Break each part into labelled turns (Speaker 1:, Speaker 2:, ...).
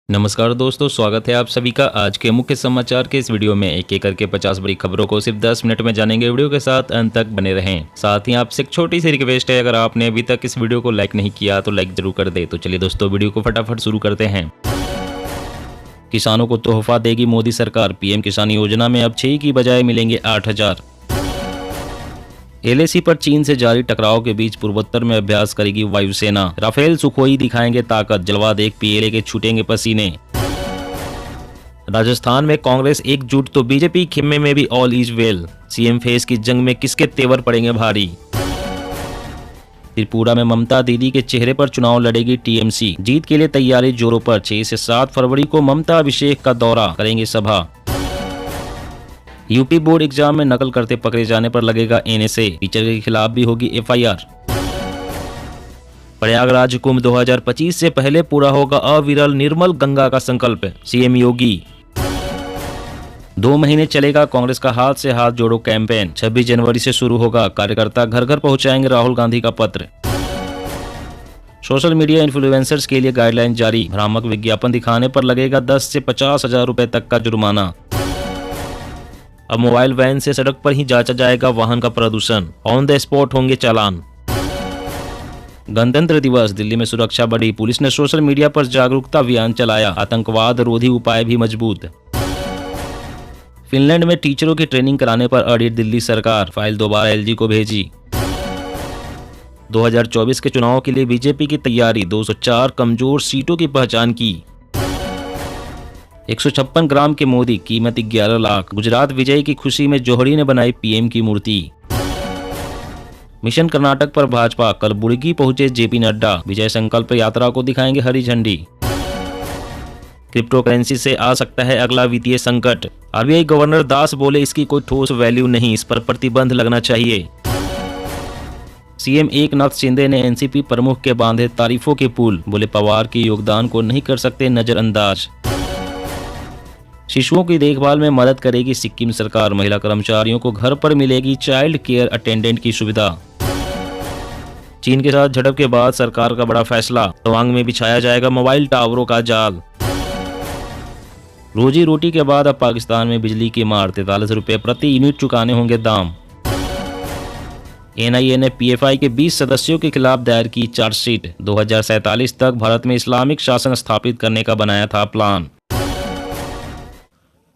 Speaker 1: नमस्कार दोस्तों, स्वागत है आप सभी का आज के मुख्य समाचार के इस वीडियो में। एक एक करके 50 बड़ी खबरों को सिर्फ 10 मिनट में जानेंगे। वीडियो के साथ अंत तक बने रहें। साथ ही आपसे एक छोटी सी रिक्वेस्ट है, अगर आपने अभी तक इस वीडियो को लाइक नहीं किया तो लाइक जरूर कर दे। तो चलिए दोस्तों, वीडियो को फटाफट शुरू करते हैं। किसानों को तोहफा देगी मोदी सरकार। पीएम किसान योजना में अब 6 की बजाय मिलेंगे 8000। एलएसी पर चीन से जारी टकराव के बीच पूर्वोत्तर में अभ्यास करेगी वायुसेना। राफेल सुखोई दिखाएंगे ताकत, जलवा देख पीएलए के छूटेंगे पसीने। राजस्थान में कांग्रेस एकजुट तो बीजेपी खेमे में भी all is well. CM face की जंग में किसके तेवर पड़ेंगे भारी। त्रिपुरा में ममता दीदी के चेहरे पर चुनाव लड़ेगी टीएमसी। जीत के लिए तैयारी जोरों पर। 6 से 7 फरवरी को ममता अभिषेक का दौरा करेंगे सभा। यूपी बोर्ड एग्जाम में नकल करते पकड़े जाने पर लगेगा एनएसए। टीचर के खिलाफ भी होगी एफआईआर। प्रयागराज कुंभ 2025 से पहले पूरा होगा अविरल निर्मल गंगा का संकल्प। सीएम योगी। 2 महीने चलेगा कांग्रेस का हाथ से हाथ जोड़ो कैंपेन। 26 जनवरी से शुरू होगा। कार्यकर्ता घर घर पहुंचाएंगे राहुल गांधी का पत्र। सोशल मीडिया इन्फ्लुएंसर्स के लिए गाइडलाइन जारी। भ्रामक विज्ञापन दिखाने पर लगेगा 10 से 50 हजार रुपए तक का जुर्माना। अब मोबाइल वैन से सड़क पर ही जांचा जाएगा वाहन का प्रदूषण। ऑन द स्पॉट होंगे चालान। गणतंत्र दिवस, दिल्ली में सुरक्षा बढ़ी। पुलिस ने सोशल मीडिया पर जागरूकता अभियान चलाया। आतंकवाद रोधी उपाय भी मजबूत। फिनलैंड में टीचरों की ट्रेनिंग कराने पर अड़ी दिल्ली सरकार। फाइल दोबारा एलजी को भेजी। 2024 के चुनाव के लिए बीजेपी की तैयारी। 204 कमजोर सीटों की पहचान की। 156 ग्राम के मोदी, कीमत 11 लाख। गुजरात विजय की खुशी में जोहड़ी ने बनाई पीएम की मूर्ति। मिशन कर्नाटक पर भाजपा, कल बुड़गी पहुंचे जेपी नड्डा। विजय संकल्प यात्रा को दिखाएंगे हरी झंडी। क्रिप्टो करेंसी से आ सकता है अगला वित्तीय संकट। आरबीआई गवर्नर दास बोले इसकी कोई ठोस वैल्यू नहीं, इस पर प्रतिबंध लगना चाहिए। सीएम एकनाथ शिंदे ने एनसीपी प्रमुख के बांधे तारीफों के पुल। बोले पवार के योगदान को नहीं कर सकते नजरअंदाज। शिशुओं की देखभाल में मदद करेगी सिक्किम सरकार। महिला कर्मचारियों को घर पर मिलेगी चाइल्ड केयर अटेंडेंट की सुविधा। चीन के साथ झड़प के बाद सरकार का बड़ा फैसला। तवांग में बिछाया जाएगा मोबाइल टावरों का जाल। रोजी रोटी के बाद अब पाकिस्तान में बिजली की मार। 43 रुपए प्रति यूनिट चुकाने होंगे दाम। एनआईए ने पीएफआई के 20 सदस्यों के खिलाफ दायर की चार्जशीट। 2047 तक भारत में इस्लामिक शासन स्थापित करने का बनाया था प्लान।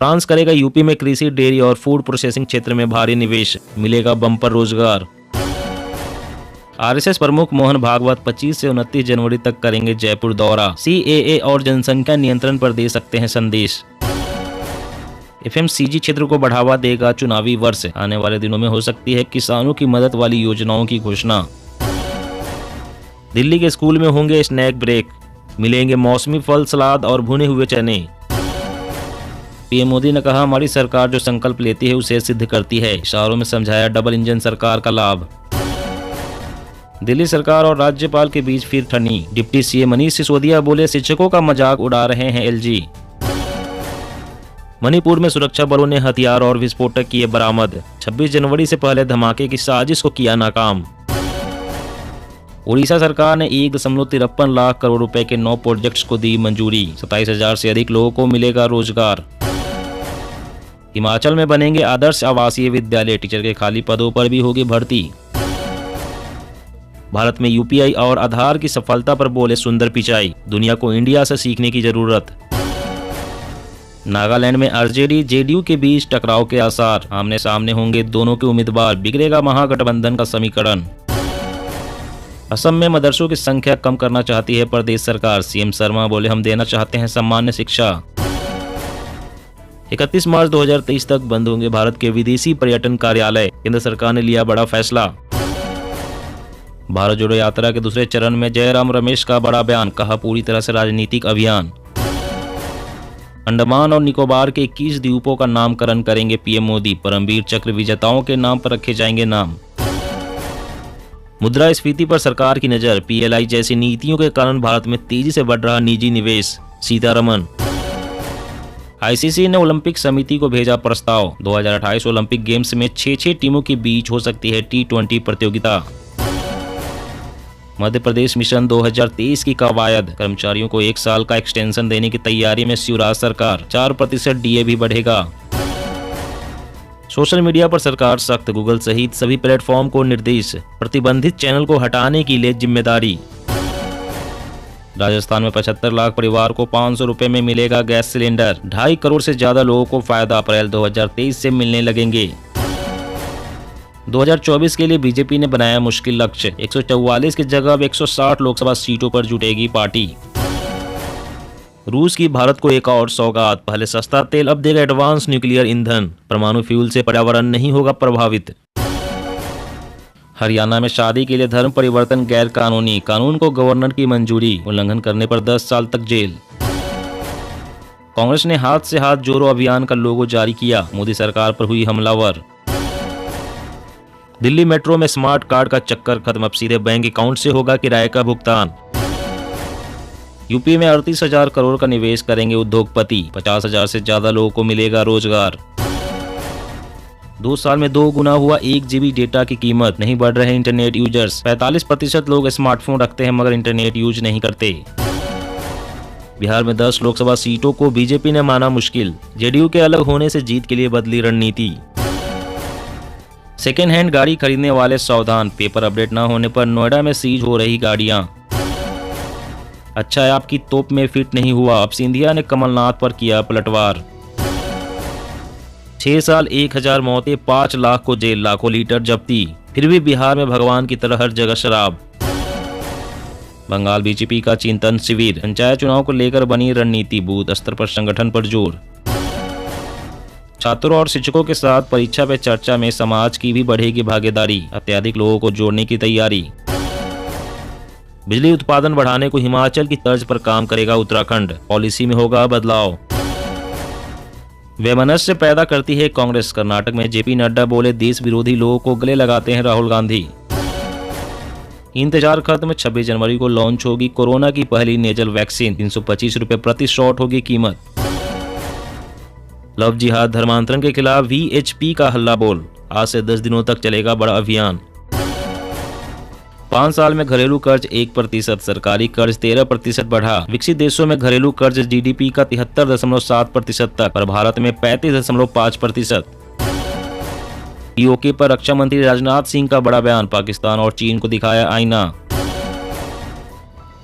Speaker 1: फ्रांस करेगा यूपी में कृषि, डेयरी और फूड प्रोसेसिंग क्षेत्र में भारी निवेश। मिलेगा बम्पर रोजगार। आरएसएस प्रमुख मोहन भागवत 25 से 29 जनवरी तक करेंगे जयपुर दौरा। सीएए और जनसंख्या नियंत्रण पर दे सकते हैं संदेश। एफएमसीजी क्षेत्र को बढ़ावा देगा चुनावी वर्ष। आने वाले दिनों में हो सकती है किसानों की मदद वाली योजनाओं की घोषणा। दिल्ली के स्कूल में होंगे स्नैक ब्रेक। मिलेंगे मौसमी फल, सलाद और भुने हुए चने। पीएम मोदी ने कहा, हमारी सरकार जो संकल्प लेती है उसे सिद्ध करती है। इशारों में समझाया डबल इंजन सरकार का लाभ। दिल्ली सरकार और राज्यपाल के बीच फिर ठनी। डिप्टी सीएम मनीष सिसोदिया बोले शिक्षकों का मजाक उड़ा रहे हैं एलजी। मणिपुर में सुरक्षा बलों ने हथियार और विस्फोटक किए बरामद। 26 जनवरी से पहले धमाके की साजिश को किया नाकाम। उड़ीसा सरकार ने 1.53 लाख करोड़ रुपए के 9 प्रोजेक्ट्स को दी मंजूरी। 27,000 से अधिक लोगों को मिलेगा रोजगार। हिमाचल में बनेंगे आदर्श आवासीय विद्यालय। टीचर के खाली पदों पर भी होगी भर्ती। भारत में यूपीआई और आधार की सफलता पर बोले सुंदर पिचाई। दुनिया को इंडिया से सीखने की जरूरत। नागालैंड में आरजेडी जेडीयू के बीच टकराव के आसार। आमने सामने होंगे दोनों के उम्मीदवार। बिगड़ेगा महागठबंधन का समीकरण। असम में मदरसों की संख्या कम करना चाहती है प्रदेश सरकार। सीएम शर्मा बोले हम देना चाहते हैं सामान्य शिक्षा। 31 मार्च 2023 तक बंद होंगे भारत के विदेशी पर्यटन कार्यालय। केंद्र सरकार ने लिया बड़ा फैसला। भारत जोड़ो यात्रा के दूसरे चरण में जयराम रमेश का बड़ा बयान। कहा पूरी तरह से राजनीतिक अभियान। अंडमान और निकोबार के 21 द्वीपों का नामकरण करेंगे पीएम मोदी। परमवीर चक्र विजेताओं के नाम पर रखे जाएंगे नाम। मुद्रास्फीति पर सरकार की नजर। पीएलआई जैसी नीतियों के कारण भारत में तेजी से बढ़ रहा निजी निवेश। सीतारमण। आईसीसी ने ओलंपिक समिति को भेजा प्रस्ताव। 2028 ओलंपिक गेम्स में 6 टीमों के बीच हो सकती है T20 प्रतियोगिता। मध्य प्रदेश मिशन 2023 की कवायद, कर्मचारियों को 1 साल का एक्सटेंशन देने की तैयारी में शिवराज सरकार, 4% डीए भी बढ़ेगा। सोशल मीडिया पर सरकार सख्त, गूगल सहित सभी प्लेटफॉर्म को निर्देश, प्रतिबंधित चैनल को हटाने की ले जिम्मेदारी। राजस्थान में 75 लाख परिवार को 500 रुपए में मिलेगा गैस सिलेंडर, 2.5 करोड़ से ज्यादा लोगों को फायदा अप्रैल 2023 से मिलने लगेंगे। 2024 के लिए बीजेपी ने बनाया मुश्किल लक्ष्य, 144 की जगह अब 160 लोकसभा सीटों पर जुटेगी पार्टी। रूस की भारत को एक और सौगात, पहले सस्ता तेल अब देगा एडवांस न्यूक्लियर ईंधन, परमाणु फ्यूल से पर्यावरण नहीं होगा प्रभावित। हरियाणा में शादी के लिए धर्म परिवर्तन गैर कानूनी, कानून को गवर्नर की मंजूरी, उल्लंघन करने पर 10 साल तक जेल। कांग्रेस ने हाथ से हाथ जोड़ो अभियान का लोगो जारी किया, मोदी सरकार पर हुई हमलावर। दिल्ली मेट्रो में स्मार्ट कार्ड का चक्कर खत्म, अब सीधे बैंक अकाउंट से होगा किराए का भुगतान। यूपी में 38,000 करोड़ का निवेश करेंगे उद्योगपति, 50,000 से ज्यादा लोगों को मिलेगा रोजगार। 2 साल में 2 गुना हुआ 1 GB डेटा की कीमत, नहीं बढ़ रहे इंटरनेट यूजर्स, 45% लोग स्मार्टफोन रखते हैं मगर इंटरनेट यूज नहीं करते। बिहार में 10 लोकसभा सीटों को बीजेपी ने माना मुश्किल, जेडीयू के अलग होने से जीत के लिए बदली रणनीति। सेकेंड हैंड गाड़ी खरीदने वाले सावधान, पेपर अपडेट न होने पर नोएडा में सीज हो रही गाड़ियां। अच्छा है आपकी तोप में फिट नहीं हुआ, अब सिंधिया ने कमलनाथ पर किया पलटवार। 6 साल 1000 मौतें, 5 लाख को जेल, लाखों लीटर जब्ती, फिर भी बिहार में भगवान की तरह हर जगह शराब। बंगाल बीजेपी का चिंतन शिविर, पंचायत चुनाव को लेकर बनी रणनीति, बूथ स्तर पर संगठन पर जोर। छात्रों और शिक्षकों के साथ परीक्षा पे चर्चा में समाज की भी बढ़ेगी भागीदारी, अत्यधिक लोगों को जोड़ने की तैयारी। बिजली उत्पादन बढ़ाने को हिमाचल की तर्ज पर काम करेगा उत्तराखंड, पॉलिसी में होगा बदलाव। वैमनस्य पैदा करती है कांग्रेस, कर्नाटक में जेपी नड्डा बोले देश विरोधी लोगों को गले लगाते हैं राहुल गांधी। इंतजार खत्म, 26 जनवरी को लॉन्च होगी कोरोना की पहली नेजल वैक्सीन, 325 रुपए प्रति शॉट होगी कीमत। लव जिहाद धर्मांतरण के खिलाफ VHP का हल्ला बोल, आज से 10 दिनों तक चलेगा बड़ा अभियान। 5 साल में घरेलू कर्ज 1%, सरकारी कर्ज 13% बढ़ा, विकसित देशों में घरेलू कर्ज GDP का 73.7% तक, पर भारत में 35.5%। POK पर रक्षा मंत्री राजनाथ सिंह का बड़ा बयान, पाकिस्तान और चीन को दिखाया आईना।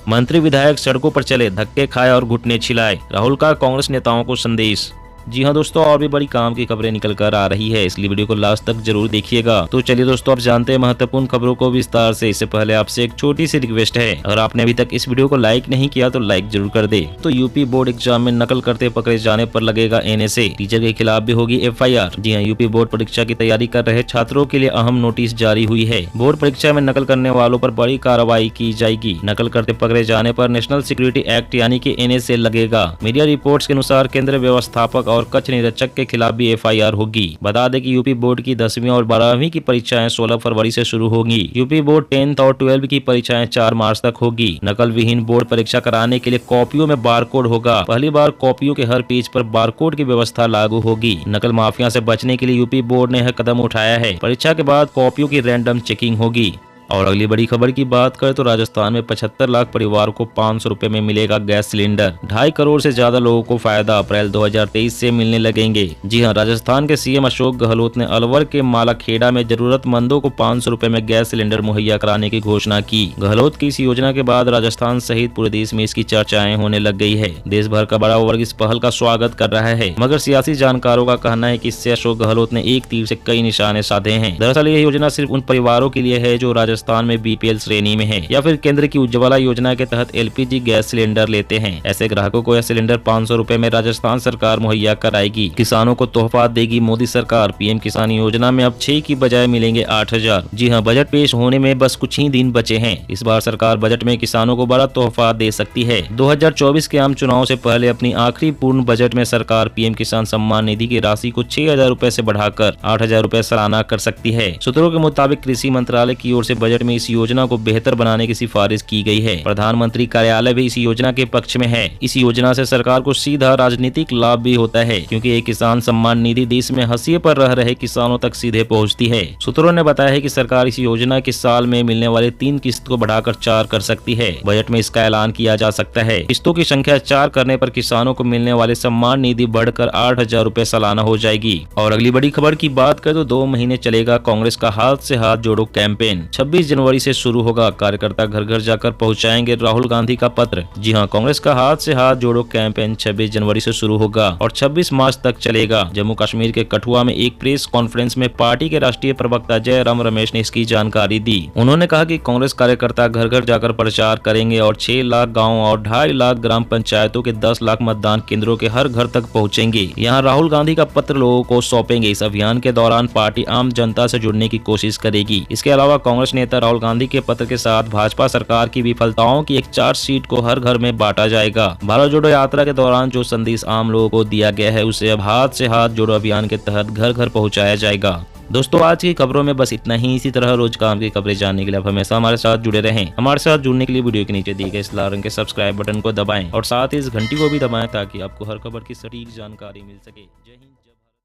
Speaker 1: मंत्री विधायक सड़कों पर चले, धक्के खाए और घुटने छिलाए, राहुल का कांग्रेस नेताओं को संदेश। जी हाँ दोस्तों, और भी बड़ी काम की खबरें निकल कर आ रही है, इसलिए वीडियो को लास्ट तक जरूर देखिएगा। तो चलिए दोस्तों, आप जानते हैं महत्वपूर्ण खबरों को विस्तार से। इससे पहले आपसे एक छोटी सी रिक्वेस्ट है, अगर आपने अभी तक इस वीडियो को लाइक नहीं किया तो लाइक जरूर कर दे। तो यूपी बोर्ड एग्जाम में नकल करते पकड़े जाने पर लगेगा NSA, टीचर के खिलाफ भी होगी FIR। जी हाँ, यूपी बोर्ड परीक्षा की तैयारी कर रहे छात्रों के लिए अहम नोटिस जारी हुई है। बोर्ड परीक्षा में नकल करने वालों पर बड़ी कार्रवाई की जाएगी। नकल करते पकड़े जाने पर नेशनल सिक्योरिटी एक्ट यानी कि NSA लगेगा। मीडिया रिपोर्ट्स के अनुसार केंद्रीय व्यवस्थापक और कक्ष निरीक्षक के खिलाफ भी FIR होगी। बता दें कि यूपी बोर्ड की 10वीं और 12वीं की परीक्षाएं 16 फरवरी से शुरू होंगी। यूपी बोर्ड 10th और 12th की परीक्षाएं 4 मार्च तक होगी। नकल विहीन बोर्ड परीक्षा कराने के लिए कॉपियों में बारकोड होगा। पहली बार कॉपियों के हर पेज पर बारकोड की व्यवस्था लागू होगी। नकल माफिया से बचने के लिए यूपी बोर्ड ने यह कदम उठाया है। परीक्षा के बाद कॉपियों की रैंडम चेकिंग होगी। और अगली बड़ी खबर की बात करें तो राजस्थान में 75 लाख परिवार को 500 रुपए में मिलेगा गैस सिलेंडर, 2.5 करोड़ से ज्यादा लोगों को फायदा अप्रैल 2023 से मिलने लगेंगे। जी हां, राजस्थान के CM अशोक गहलोत ने अलवर के मालाखेड़ा में जरूरतमंदों को 500 रुपए में गैस सिलेंडर मुहैया कराने की घोषणा की। गहलोत की इस योजना के बाद राजस्थान सहित पूरे देश में इसकी चर्चाएं होने लग गई है। देश भर का बड़ा वर्ग इस पहल का स्वागत कर रहा है, मगर सियासी जानकारों का कहना है कि इससे अशोक गहलोत ने एक तीर से कई निशाने साधे हैं। दरअसल यह योजना सिर्फ उन परिवारों के लिए है जो राजस्थान में BPL श्रेणी में है या फिर केंद्र की उज्ज्वला योजना के तहत LPG गैस सिलेंडर लेते हैं। ऐसे ग्राहकों को यह सिलेंडर 500 रुपए में राजस्थान सरकार मुहैया कराएगी। किसानों को तोहफा देगी मोदी सरकार। PM किसान योजना में अब 6 की बजाय मिलेंगे 8000। जी हां, बजट पेश होने में बस कुछ ही दिन बचे हैं। इस बार सरकार बजट में किसानों को बड़ा तोहफा दे सकती है। 2024 के आम चुनाव से पहले अपनी आखिरी पूर्ण बजट में सरकार PM किसान सम्मान निधि की राशि को 6000 रुपए से बढ़ाकर 8000 रुपए सालाना कर सकती है। सूत्रों के मुताबिक कृषि मंत्रालय की ओर से बजट में इस योजना को बेहतर बनाने की सिफारिश की गई है। प्रधानमंत्री कार्यालय भी इस योजना के पक्ष में है। इस योजना से सरकार को सीधा राजनीतिक लाभ भी होता है, क्योंकि ये किसान सम्मान निधि देश में हाशिए पर रह रहे किसानों तक सीधे पहुंचती है। सूत्रों ने बताया है कि सरकार इस योजना के साल में मिलने वाले 3 किस्त को बढ़ाकर 4 कर सकती है। बजट में इसका ऐलान किया जा सकता है। किस्तों की संख्या 4 करने पर किसानों को मिलने वाले सम्मान निधि बढ़कर 8,000 रूपए सालाना हो जाएगी। और अगली बड़ी खबर की बात करें तो 2 महीने चलेगा कांग्रेस का हाथ से हाथ जोड़ो कैंपेन। 26 जनवरी से शुरू होगा। कार्यकर्ता घर घर जाकर पहुंचाएंगे राहुल गांधी का पत्र। जी हां, कांग्रेस का हाथ से हाथ जोड़ो कैंपेन 26 जनवरी से शुरू होगा और 26 मार्च तक चलेगा। जम्मू कश्मीर के कठुआ में एक प्रेस कॉन्फ्रेंस में पार्टी के राष्ट्रीय प्रवक्ता जयराम रमेश ने इसकी जानकारी दी। उन्होंने कहा कि कांग्रेस कार्यकर्ता घर घर जाकर प्रचार करेंगे और 6 लाख गाँव और 2.5 लाख ग्राम पंचायतों के 10 लाख मतदान केंद्रों के हर घर तक पहुंचेंगे। यहाँ राहुल गांधी का पत्र लोगों को सौंपेंगे। इस अभियान के दौरान पार्टी आम जनता से जुड़ने की कोशिश करेगी। इसके अलावा कांग्रेस नेता राहुल गांधी के पत्र के साथ भाजपा सरकार की विफलताओं की एक चार्जशीट को हर घर में बांटा जाएगा। भारत जोड़ो यात्रा के दौरान जो संदेश आम लोगों को दिया गया है उसे अब हाथ से हाथ जोड़ो अभियान के तहत घर घर पहुंचाया जाएगा। दोस्तों, आज की खबरों में बस इतना ही। इसी तरह रोज काम की खबरें जानने के लिए आप हमेशा हमारे साथ जुड़े रहें। हमारे साथ जुड़ने के लिए वीडियो के नीचे दिए गए इस लाल रंग के सब्सक्राइब बटन को दबाएं और साथ ही इस घंटी को भी दबाएं ताकि आपको हर खबर की सटीक जानकारी मिल सके। जय हिंद।